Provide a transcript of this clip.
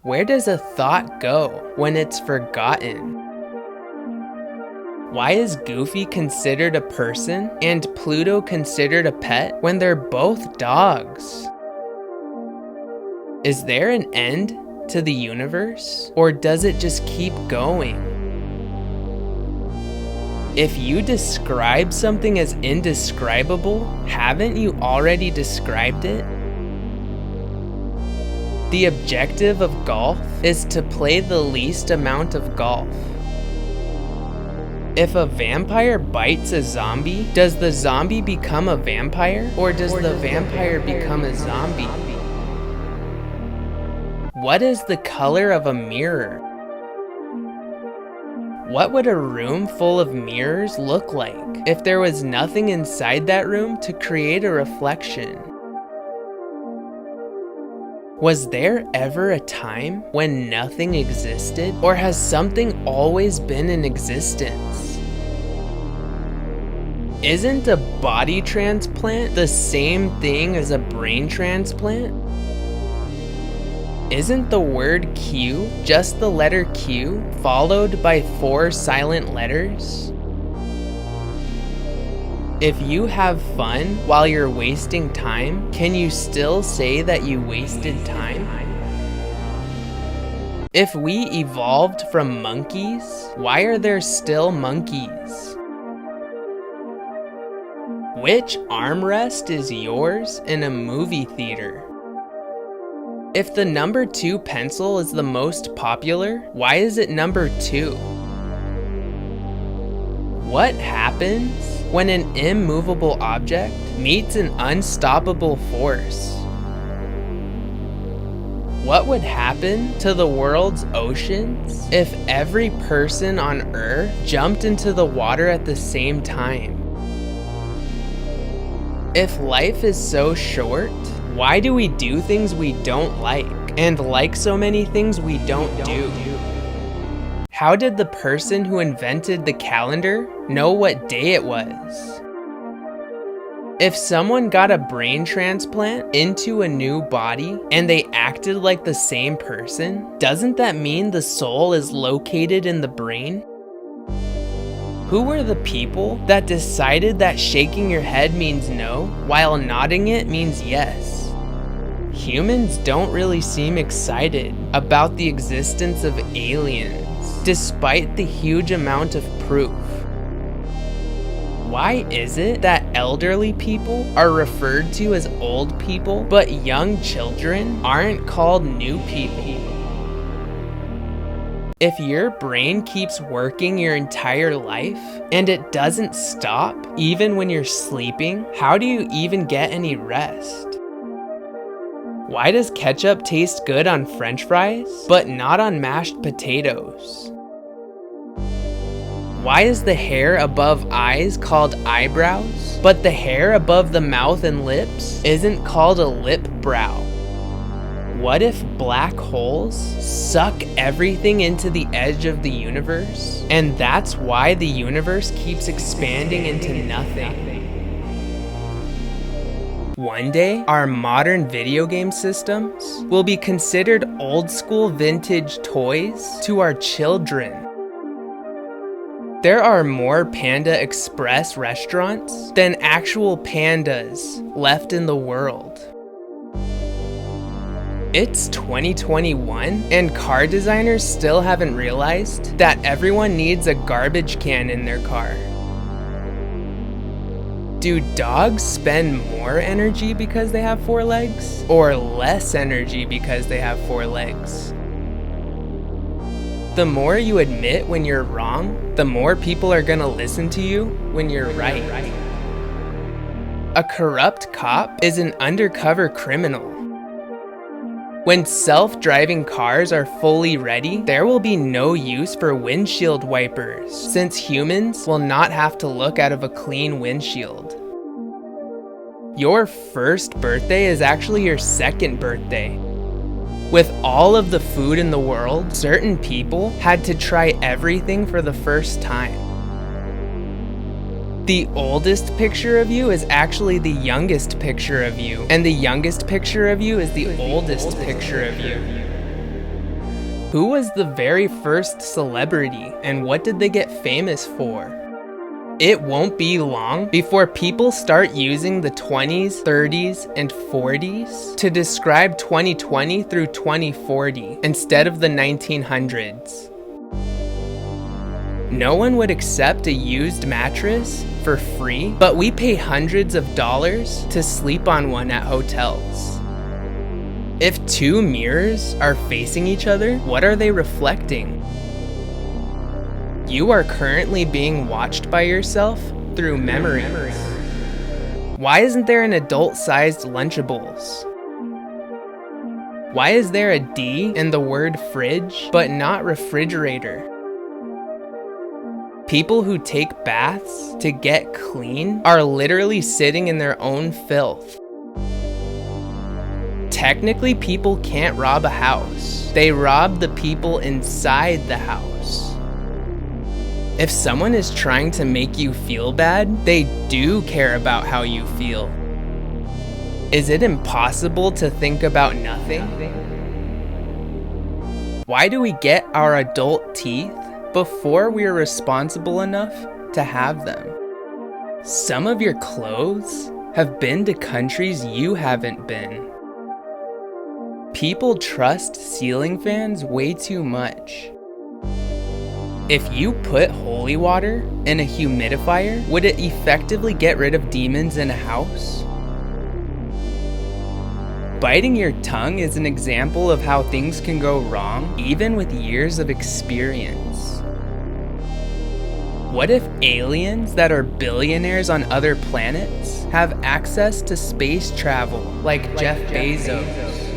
Where does a thought go when it's forgotten? Why is Goofy considered a person and Pluto considered a pet when they're both dogs? Is there an end to the universe, or does it just keep going? If you describe something as indescribable, haven't you already described it? The objective of golf is to play the least amount of golf. If a vampire bites a zombie, does the zombie become a vampire, or does the vampire become a zombie? What is the color of a mirror? What would a room full of mirrors look like if there was nothing inside that room to create a reflection? Was there ever a time when nothing existed, or has something always been in existence? Isn't a body transplant the same thing as a brain transplant? Isn't the word Q just the letter Q followed by 4 silent letters? If you have fun while you're wasting time, can you still say that you wasted time? If we evolved from monkeys, why are there still monkeys? Which armrest is yours in a movie theater? If the number 2 pencil is the most popular, why is it number 2? What happens when an immovable object meets an unstoppable force? What would happen to the world's oceans if every person on Earth jumped into the water at the same time? If life is so short, why do we do things we don't like and like so many things we don't do? How did the person who invented the calendar know what day it was? If someone got a brain transplant into a new body and they acted like the same person, doesn't that mean the soul is located in the brain? Who were the people that decided that shaking your head means no, while nodding it means yes? Humans don't really seem excited about the existence of aliens, despite the huge amount of proof. Why is it that elderly people are referred to as old people, but young children aren't called new people? If your brain keeps working your entire life and it doesn't stop even when you're sleeping, how do you even get any rest? Why does ketchup taste good on French fries, but not on mashed potatoes? Why is the hair above eyes called eyebrows, but the hair above the mouth and lips isn't called a lip brow? What if black holes suck everything into the edge of the universe, and that's why the universe keeps expanding into nothing? One day, our modern video game systems will be considered old school vintage toys to our children. There are more Panda Express restaurants than actual pandas left in the world. It's 2021 and car designers still haven't realized that everyone needs a garbage can in their car. Do dogs spend more energy because they have 4 legs, or less energy because they have 4 legs? The more you admit when you're wrong, the more people are gonna listen to you when you're right. A corrupt cop is an undercover criminal. When self-driving cars are fully ready, there will be no use for windshield wipers, since humans will not have to look out of a clean windshield. Your first birthday is actually your second birthday. With all of the food in the world, certain people had to try everything for the first time. The oldest picture of you is actually the youngest picture of you, and the youngest picture of you is the oldest picture of you. Who was the very first celebrity, and what did they get famous for? It won't be long before people start using the 20s, 30s, and 40s to describe 2020 through 2040 instead of the 1900s. No one would accept a used mattress for free, but we pay hundreds of dollars to sleep on one at hotels. If two mirrors are facing each other, what are they reflecting? You are currently being watched by yourself through memories. Why isn't there an adult-sized Lunchables? Why is there a D in the word fridge, but not refrigerator? People who take baths to get clean are literally sitting in their own filth. Technically, people can't rob a house. They rob the people inside the house. If someone is trying to make you feel bad, they do care about how you feel. Is it impossible to think about nothing? Why do we get our adult teeth before we are responsible enough to have them? Some of your clothes have been to countries you haven't been. People trust ceiling fans way too much. If you put holy water in a humidifier, would it effectively get rid of demons in a house? Biting your tongue is an example of how things can go wrong, even with years of experience. What if aliens that are billionaires on other planets have access to space travel like Jeff Bezos?